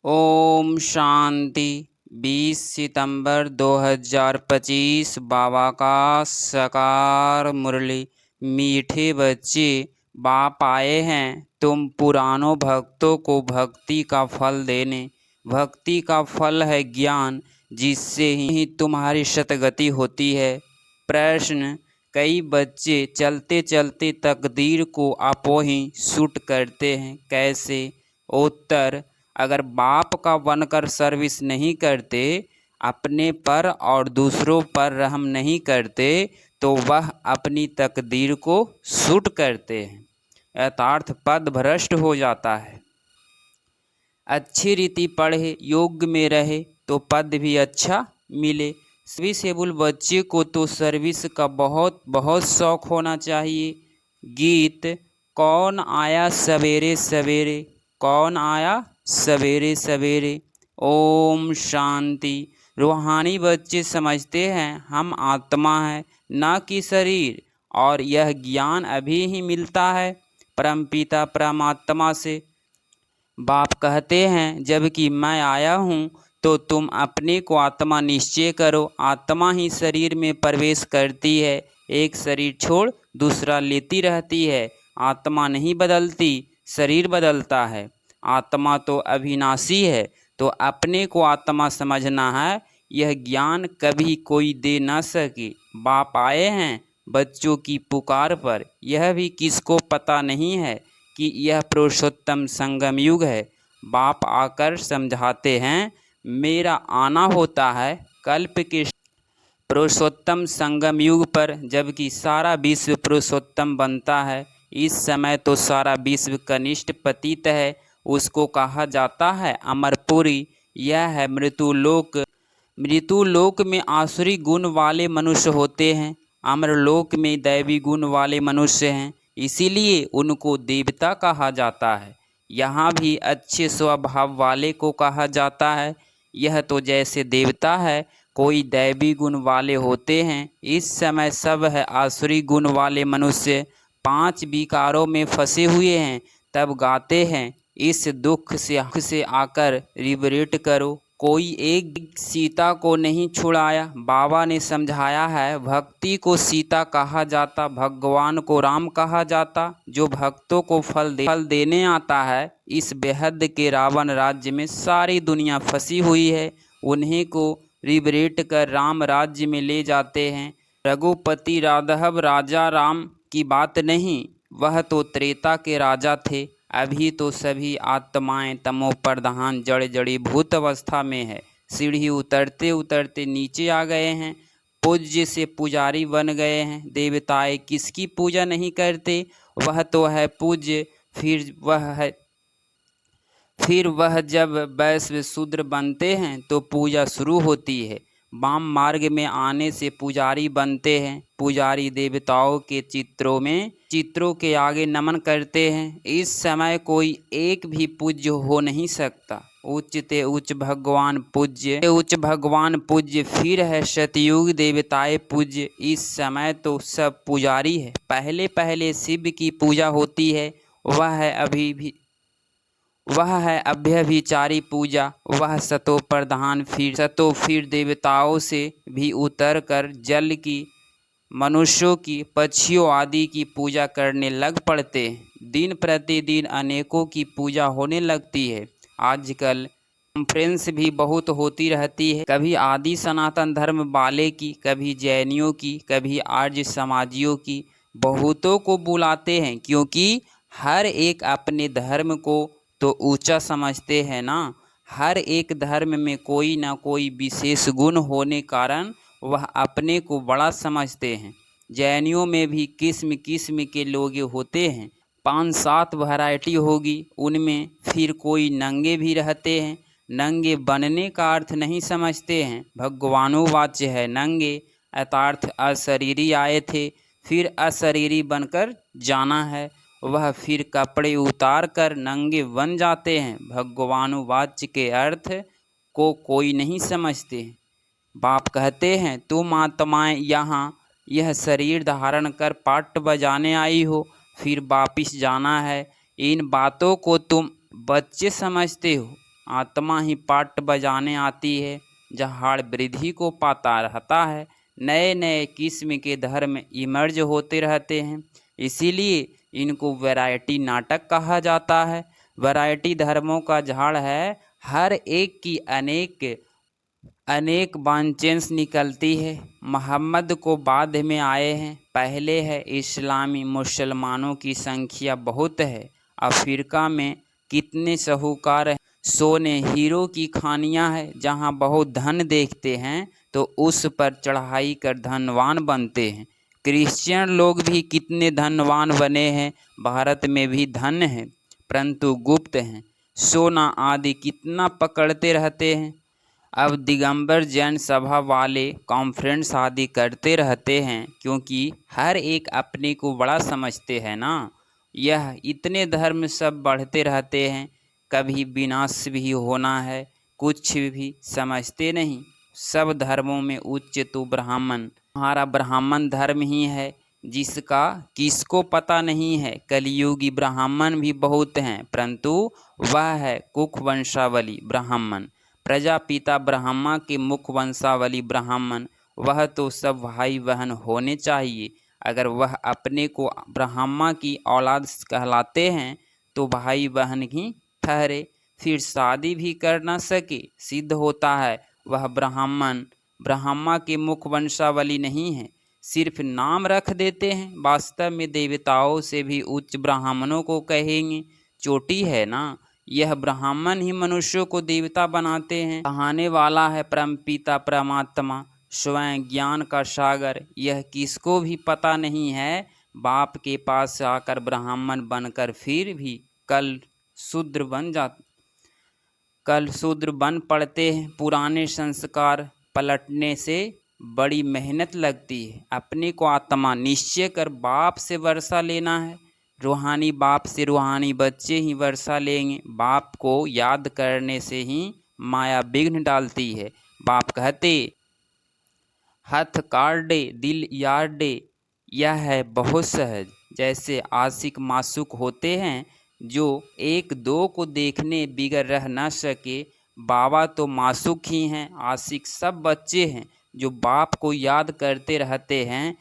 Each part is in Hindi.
ओम शांति। 20 सितंबर 2025 बाबा का साकार मुरली। मीठे बच्चे, बाप आए हैं तुम पुरानों भक्तों को भक्ति का फल देने। भक्ति का फल है ज्ञान, जिससे ही तुम्हारी सतगति होती है। प्रश्न: कई बच्चे चलते चलते तकदीर को आपो ही शूट करते हैं, कैसे? उत्तर: अगर बाप का बनकर सर्विस नहीं करते, अपने पर और दूसरों पर रहम नहीं करते, तो वह अपनी तकदीर को शूट करते हैं, यथार्थ पद भ्रष्ट हो जाता है। अच्छी रीति पढ़े, योग्य में रहे तो पद भी अच्छा मिले। सर्विसेबल बच्चे को तो सर्विस का बहुत बहुत शौक होना चाहिए। गीत: कौन आया सवेरे सवेरे, कौन आया सवेरे सवेरे। ओम शांति। रूहानी बच्चे समझते हैं हम आत्मा है, न कि शरीर, और यह ज्ञान अभी ही मिलता है परमपिता परमात्मा से। बाप कहते हैं, जबकि मैं आया हूँ तो तुम अपने को आत्मा निश्चय करो। आत्मा ही शरीर में प्रवेश करती है, एक शरीर छोड़ दूसरा लेती रहती है। आत्मा नहीं बदलती, शरीर बदलता है। आत्मा तो अविनाशी है, तो अपने को आत्मा समझना है। यह ज्ञान कभी कोई दे न सके। बाप आए हैं बच्चों की पुकार पर, यह भी किसको पता नहीं है कि यह पुरुषोत्तम संगम युग है। बाप आकर समझाते हैं, मेरा आना होता है कल्प के पुरुषोत्तम संगम युग पर, जबकि सारा विश्व पुरुषोत्तम बनता है। इस समय तो सारा विश्व कनिष्ठ पतित है, उसको कहा जाता है अमरपुरी। यह है मृत्युलोक। मृत्युलोक में आसुरी गुण वाले मनुष्य होते हैं, अमरलोक में दैवी गुण वाले मनुष्य हैं, इसीलिए उनको देवता कहा जाता है। यहाँ भी अच्छे स्वभाव वाले को कहा जाता है। यह तो जैसे देवता है, कोई दैवी गुण वाले होते हैं। इस समय सब है आसुरी गुण वाले मनुष्य, 5 विकारों में फंसे हुए हैं। तब गाते हैं, इस दुख से आकर लिबरेट करो। कोई एक सीता को नहीं छुड़ाया। बाबा ने समझाया है, भक्ति को सीता कहा जाता, भगवान को राम कहा जाता। जो भक्तों को फल देने आता है, इस बेहद के रावण राज्य में सारी दुनिया फंसी हुई है, उन्हीं को लिबरेट कर राम राज्य में ले जाते हैं। रघुपति राघव राजा राम की बात नहीं, वह तो त्रेता के राजा थे। अभी तो सभी आत्माएं तमो प्रधान जड़ जड़ी भूत अवस्था में है। सीढ़ी उतरते उतरते नीचे आ गए हैं, पूज्य से पुजारी बन गए हैं। देवताएं किसकी पूजा नहीं करते, वह तो है पूज्य। फिर वह जब वैश्य शूद्र बनते हैं तो पूजा शुरू होती है। वाम मार्ग में आने से पुजारी बनते हैं। पुजारी देवताओं के चित्रों के आगे नमन करते हैं। इस समय कोई एक भी पूज्य हो नहीं सकता। उच्च ते उच्च भगवान पूज्य, फिर है सतयुग देवताएं पूज्य। इस समय तो सब पुजारी है। पहले पहले शिव की पूजा होती है, वह है अभ्यभिचारी पूजा। वह सतो प्रधान, फिर देवताओं से भी उतर कर जल की, मनुष्यों की, पक्षियों आदि की पूजा करने लग पड़ते हैं। दिन प्रतिदिन अनेकों की पूजा होने लगती है। आजकल कॉन्फ्रेंस भी बहुत होती रहती है, कभी आदि सनातन धर्म वाले की, कभी जैनियों की, कभी आर्य समाजियों की। बहुतों को बुलाते हैं, क्योंकि हर एक अपने धर्म को तो ऊंचा समझते हैं ना। हर एक धर्म में कोई ना कोई विशेष गुण होने कारण वह अपने को बड़ा समझते हैं। जैनियों में भी किस्म किस्म के लोग होते हैं, 5-7 वैरायटी होगी उनमें। फिर कोई नंगे भी रहते हैं। नंगे बनने का अर्थ नहीं समझते हैं, भगवानोवाच्य है नंगे, यथार्थ अशरीरी आए थे, फिर अशरीरी बनकर जाना है। वह फिर कपड़े उतार कर नंगे बन जाते हैं। भगवानुवाच्य के अर्थ को कोई नहीं समझते। बाप कहते हैं, तुम आत्माएं यहाँ यह शरीर धारण कर पाठ बजाने आई हो, फिर वापिस जाना है। इन बातों को तुम बच्चे समझते हो, आत्मा ही पाट बजाने आती है। झाड़ वृद्धि को पाता रहता है। नए नए किस्म के धर्म इमर्ज होते रहते हैं, इसीलिए इनको वैरायटी नाटक कहा जाता है। वैरायटी धर्मों का झाड़ है, हर एक की अनेक ब्रांचेस निकलती है। मोहम्मद को बाद में आए हैं, पहले है इस्लामी। मुसलमानों की संख्या बहुत है। अफ्रीका में कितने साहूकार हैं। सोने हीरो की खानियां है, जहां बहुत धन देखते हैं तो उस पर चढ़ाई कर धनवान बनते हैं। क्रिश्चियन लोग भी कितने धनवान बने हैं। भारत में भी धन है, परंतु गुप्त हैं। सोना आदि कितना पकड़ते रहते हैं। अब दिगंबर जैन सभा वाले कॉन्फ्रेंस आदि करते रहते हैं, क्योंकि हर एक अपने को बड़ा समझते हैं ना। यह इतने धर्म सब बढ़ते रहते हैं, कभी विनाश भी होना है, कुछ भी समझते नहीं। सब धर्मों में उच्च तो ब्राह्मण, हमारा ब्राह्मण धर्म ही है, जिसका किसको पता नहीं है। कलियुगी ब्राह्मण भी बहुत हैं, परंतु वह है कुख वंशावली ब्राह्मण, प्रजापिता ब्रह्मा के मुख वंशावली ब्राह्मण। वह तो सब भाई बहन होने चाहिए। अगर वह अपने को ब्रह्मा की औलाद कहलाते हैं तो भाई बहन ही ठहरे, फिर शादी भी कर न सके, सिद्ध होता है वह ब्राह्मण ब्रह्मा के मुख वंशावली नहीं है। सिर्फ नाम रख देते हैं, वास्तव में देवताओं से भी उच्च ब्राह्मणों को कहेंगे। चोटी है ना, यह ब्राह्मण ही मनुष्यों को देवता बनाते हैं। कहाने वाला है परमपिता परमात्मा, स्वयं ज्ञान का सागर। यह किसको भी पता नहीं है। बाप के पास आकर ब्राह्मण बनकर फिर भी कल शूद्र बन पड़ते हैं। पुराने संस्कार पलटने से बड़ी मेहनत लगती है। अपने को आत्मा निश्चय कर बाप से वर्षा लेना है। रूहानी बाप से रूहानी बच्चे ही वर्षा लेंगे। बाप को याद करने से ही माया विघ्न डालती है। बाप कहते, हथ काट दे दिल यार दे। यह है बहुत सहज। जैसे आशिक मासूक होते हैं, जो एक दो को देखने बिगर रह न सके। बाबा तो मासूक ही हैं, आशिक सब बच्चे हैं जो बाप को याद करते रहते हैं।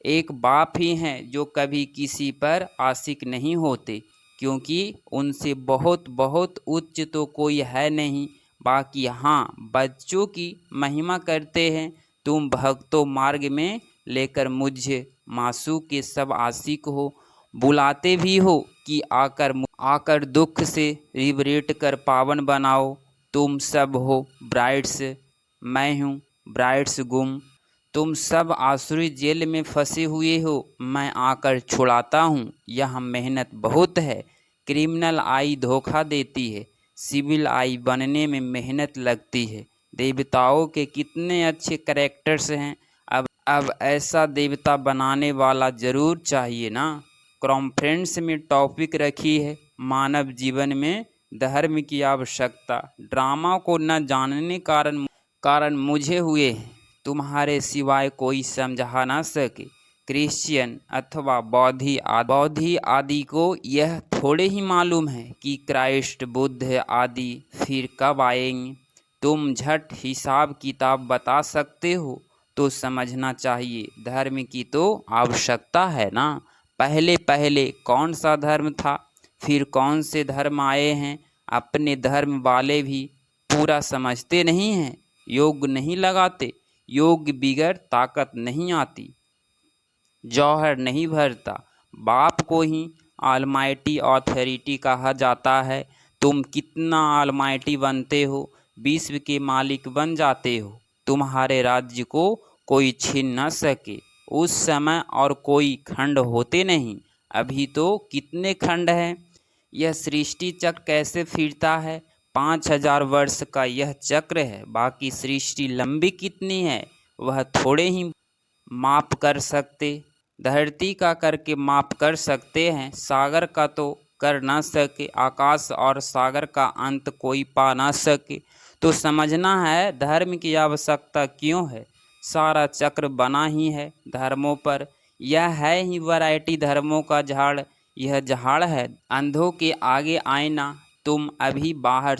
एक बाप ही हैं जो कभी किसी पर आशिक नहीं होते, क्योंकि उनसे बहुत बहुत उच्च तो कोई है नहीं। बाकी हाँ, बच्चों की महिमा करते हैं। तुम भक्तों मार्ग में लेकर मुझे मासूक के सब आशिक हो, बुलाते भी हो कि आकर दुख से रिबरेट कर पावन बनाओ। तुम सब हो ब्राइड्स, मैं हूँ ब्राइड्स गुम। तुम सब आसुरी जेल में फंसे हुए हो, मैं आकर छुड़ाता हूँ। यह मेहनत बहुत है। क्रिमिनल आई धोखा देती है, सिविल आई बनने में मेहनत लगती है। देवताओं के कितने अच्छे कैरेक्टर्स हैं। अब ऐसा देवता बनाने वाला जरूर चाहिए ना। कॉन्फ्रेंस में टॉपिक रखी है, मानव जीवन में धर्म की आवश्यकता। ड्रामा को न जानने कारण मुझे हुए हैं, तुम्हारे सिवाय कोई समझा ना सके। क्रिश्चियन अथवा बौद्धि आदि को यह थोड़े ही मालूम है कि क्राइस्ट बुद्ध आदि फिर कब आएंगे। तुम झट हिसाब किताब बता सकते हो तो समझना चाहिए, धर्म की तो आवश्यकता है ना। पहले पहले कौन सा धर्म था, फिर कौन से धर्म आए हैं। अपने धर्म वाले भी पूरा समझते नहीं हैं, योग नहीं लगाते। योग बिगर ताकत नहीं आती, जौहर नहीं भरता। बाप को ही ऑलमाइटी अथॉरिटी कहा जाता है। तुम कितना ऑलमाइटी बनते हो, विश्व के मालिक बन जाते हो। तुम्हारे राज्य को कोई छीन न सके। उस समय और कोई खंड होते नहीं, अभी तो कितने खंड हैं। यह सृष्टि चक्र कैसे फिरता है। 5000 वर्ष का यह चक्र है। बाकी सृष्टि लंबी कितनी है वह थोड़े ही माप कर सकते। धरती का करके माप कर सकते हैं, सागर का तो कर ना सके। आकाश और सागर का अंत कोई पा ना सके। तो समझना है धर्म की आवश्यकता क्यों है। सारा चक्र बना ही है धर्मों पर। यह है ही वैरायटी धर्मों का झाड़। यह झाड़ है अंधों के आगे आईना, तुम अभी बाहर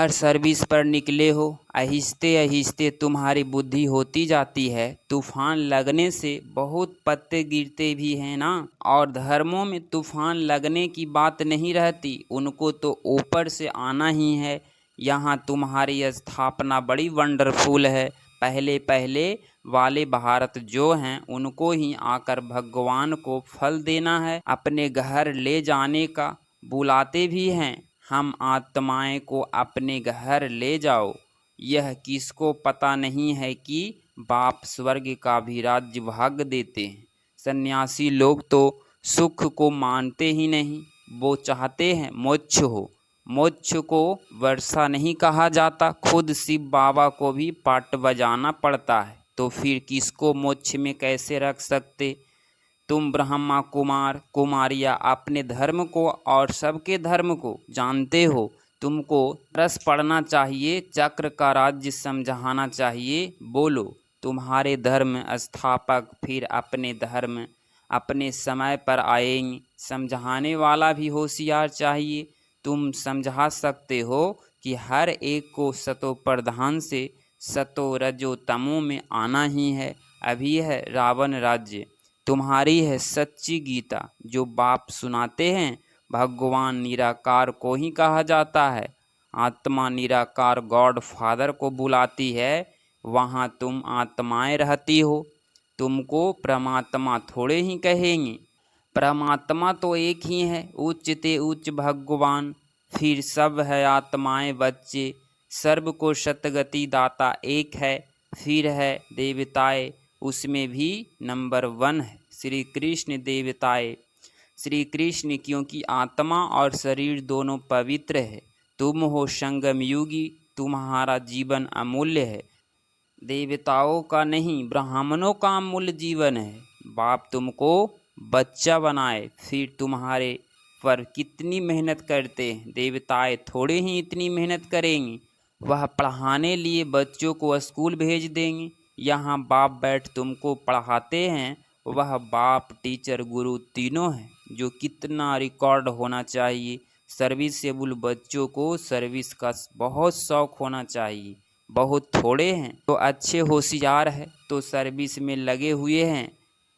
सर्विस पर निकले हो। आहिस्ते आहिस्ते तुम्हारी बुद्धि होती जाती है। तूफान लगने से बहुत पत्ते गिरते भी हैं ना। और धर्मों में तूफान लगने की बात नहीं रहती, उनको तो ऊपर से आना ही है। यहाँ तुम्हारी स्थापना बड़ी वंडरफुल है। पहले पहले वाले भारत जो हैं उनको ही आकर भगवान को फल देना है, अपने घर ले जाने का बुलाते भी हैं। हम आत्माएं को अपने घर ले जाओ। यह किसको पता नहीं है कि बाप स्वर्ग का भी राज्य भाग देते हैं। सन्यासी लोग तो सुख को मानते ही नहीं, वो चाहते हैं मोक्ष हो। मोक्ष को वर्षा नहीं कहा जाता, खुद शिव बाबा को भी पाट बजाना पड़ता है, तो फिर किसको मोक्ष में कैसे रख सकते। तुम ब्रह्मा कुमार कुमारियाँ अपने धर्म को और सबके धर्म को जानते हो। तुमको रस पढ़ना चाहिए, चक्र का राज्य समझाना चाहिए। बोलो, तुम्हारे धर्म स्थापक फिर अपने धर्म अपने समय पर आएंगे। समझाने वाला भी होशियार चाहिए। तुम समझा सकते हो कि हर एक को सतो प्रधान से सतो रजो तमो में आना ही है। अभी है रावण राज्य, तुम्हारी है सच्ची गीता जो बाप सुनाते हैं। भगवान निराकार को ही कहा जाता है। आत्मा निराकार गॉड फादर को बुलाती है। वहाँ तुम आत्माएं रहती हो। तुमको परमात्मा थोड़े ही कहेंगे। परमात्मा तो एक ही है, उच्च ते उच्च भगवान। फिर सब है आत्माएं बच्चे। सर्व को शतगति दाता एक है। फिर है देवताएं, उसमें भी नंबर 1 है श्री कृष्ण देवताएं। श्री कृष्ण क्योंकि आत्मा और शरीर दोनों पवित्र है। तुम हो संगम युगी, तुम्हारा जीवन अमूल्य है। देवताओं का नहीं, ब्राह्मणों का अमूल्य जीवन है। बाप तुमको बच्चा बनाए, फिर तुम्हारे पर कितनी मेहनत करते हैं। देवताएं थोड़े ही इतनी मेहनत करेंगे। वह पढ़ाने लिए बच्चों को स्कूल भेज देंगे। यहाँ बाप बैठ तुमको पढ़ाते हैं। वह बाप टीचर गुरु तीनों हैं। जो कितना रिकॉर्ड होना चाहिए। सर्विसेबल बच्चों को सर्विस का बहुत शौक होना चाहिए। बहुत थोड़े हैं तो अच्छे होशियार है तो सर्विस में लगे हुए हैं।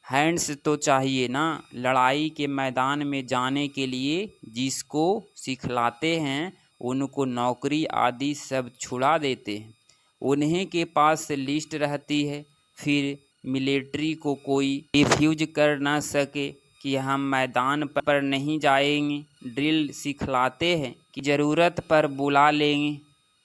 हैंड्स तो चाहिए ना, लड़ाई के मैदान में जाने के लिए जिसको सिखलाते हैं उनको नौकरी आदि सब छुड़ा देते हैं। उन्हीं के पास लिस्ट रहती है। फिर मिलिट्री को कोई रिफ्यूज कर ना सके कि हम मैदान पर नहीं जाएंगे। ड्रिल सिखलाते हैं कि ज़रूरत पर बुला लेंगे।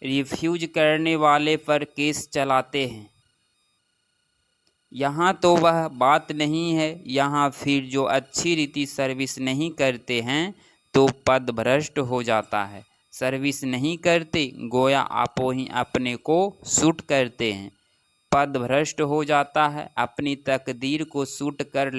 रिफ्यूज करने वाले पर केस चलाते हैं। यहाँ तो वह बात नहीं है। यहाँ फिर जो अच्छी रीति सर्विस नहीं करते हैं तो पद भ्रष्ट हो जाता है। सर्विस नहीं करते गोया आपो ही अपने को शूट करते हैं। पद भ्रष्ट हो जाता है, अपनी तकदीर को शूट कर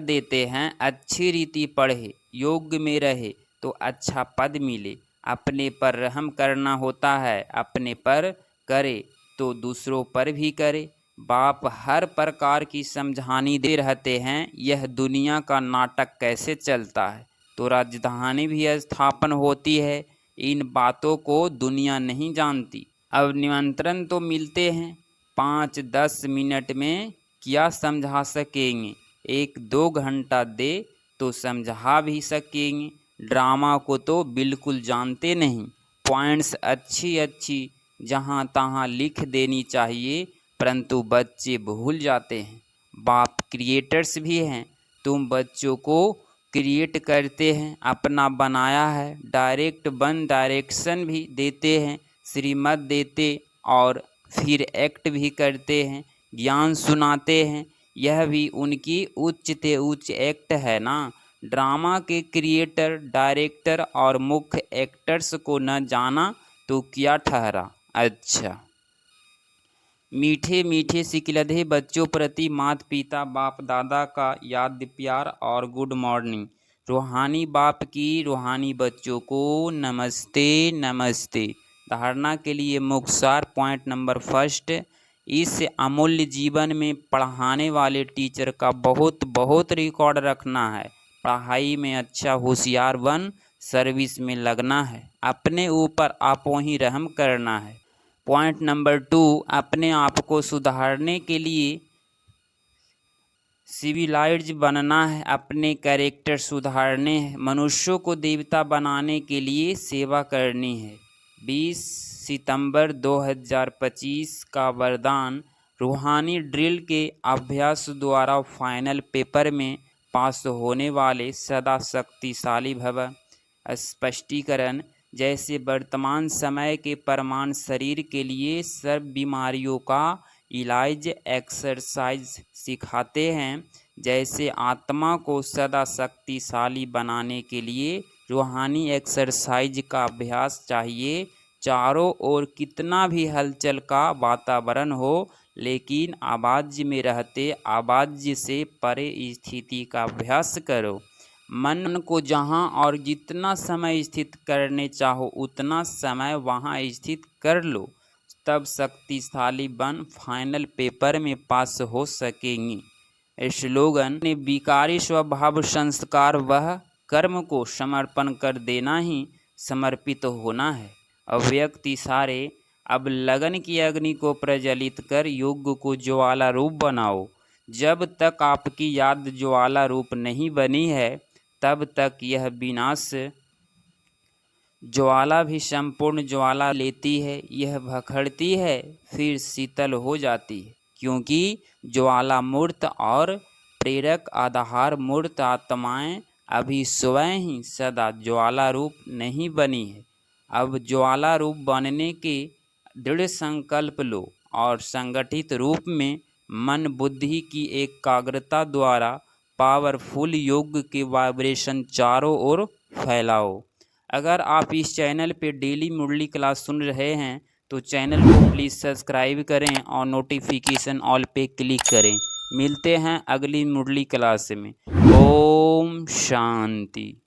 देते हैं। अच्छी रीति पढ़े, योग्य में रहे तो अच्छा पद मिले। अपने पर रहम करना होता है, अपने पर करे तो दूसरों पर भी करे। बाप हर प्रकार की समझानी दे रहते हैं। यह दुनिया का नाटक कैसे चलता है, तो राजधानी भी स्थापन होती है। इन बातों को दुनिया नहीं जानती। अब निमंत्रण तो मिलते हैं, 5-10 मिनट में क्या समझा सकेंगे। 1-2 घंटा दे तो समझा भी सकेंगे। ड्रामा को तो बिल्कुल जानते नहीं। पॉइंट्स अच्छी अच्छी जहाँ तहाँ लिख देनी चाहिए, परंतु बच्चे भूल जाते हैं। बाप क्रिएटर्स भी हैं। तुम बच्चों को क्रिएट करते हैं, अपना बनाया है। डायरेक्शन भी देते हैं, श्रीमत देते और फिर एक्ट भी करते हैं, ज्ञान सुनाते हैं। यह भी उनकी उच्च ते उच्च एक्ट है ना। ड्रामा के क्रिएटर, डायरेक्टर और मुख्य एक्टर्स को न जाना तो क्या ठहरा। अच्छा, मीठे मीठे सिकिलधे बच्चों प्रति माता पिता बाप दादा का याद प्यार और गुड मॉर्निंग। रूहानी बाप की रूहानी बच्चों को नमस्ते नमस्ते। धारणा के लिए मुख्तार पॉइंट नंबर 1, इस अमूल्य जीवन में पढ़ाने वाले टीचर का बहुत बहुत रिकॉर्ड रखना है। पढ़ाई में अच्छा होशियार बन सर्विस में लगना है, अपने ऊपर आपो ही रहम करना है। पॉइंट नंबर 2, अपने आप को सुधारने के लिए सिविलाइज्ड बनना है, अपने कैरेक्टर सुधारने हैं, मनुष्यों को देवता बनाने के लिए सेवा करनी है। 20 सितंबर 2025 का वरदान, रूहानी ड्रिल के अभ्यास द्वारा फाइनल पेपर में पास होने वाले सदा शक्तिशाली भव। स्पष्टीकरण, जैसे वर्तमान समय के प्रमाण शरीर के लिए सब बीमारियों का इलाज एक्सरसाइज सिखाते हैं, जैसे आत्मा को सदा शक्तिशाली बनाने के लिए रूहानी एक्सरसाइज का अभ्यास चाहिए। चारों ओर कितना भी हलचल का वातावरण हो, लेकिन आवाज़ में रहते आवाज़ से परे स्थिति का अभ्यास करो। मन को जहाँ और जितना समय स्थित करने चाहो उतना समय वहाँ स्थित कर लो, तब शक्तिशाली बन फाइनल पेपर में पास हो सकेंगी। स्लोगन, विकारी स्वभाव संस्कार वह कर्म को समर्पण कर देना ही समर्पित होना है। अव्यक्ति सारे, अब लगन की अग्नि को प्रज्वलित कर योग को ज्वाला रूप बनाओ। जब तक आपकी याद ज्वाला रूप नहीं बनी है, तब तक यह विनाश ज्वाला भी संपूर्ण ज्वाला लेती है। यह भखड़ती है, फिर शीतल हो जाती है, क्योंकि ज्वाला मूर्त और प्रेरक आधार मूर्त आत्माएं अभी स्वयं ही सदा ज्वाला रूप नहीं बनी है। अब ज्वाला रूप बनने के दृढ़ संकल्प लो और संगठित रूप में मन बुद्धि की एकाग्रता द्वारा पावरफुल योग के वाइब्रेशन चारों ओर फैलाओ। अगर आप इस चैनल पे डेली मुरली क्लास सुन रहे हैं तो चैनल को प्लीज़ सब्सक्राइब करें और नोटिफिकेशन ऑल पे क्लिक करें। मिलते हैं अगली मुरली क्लास में। ओम शांति।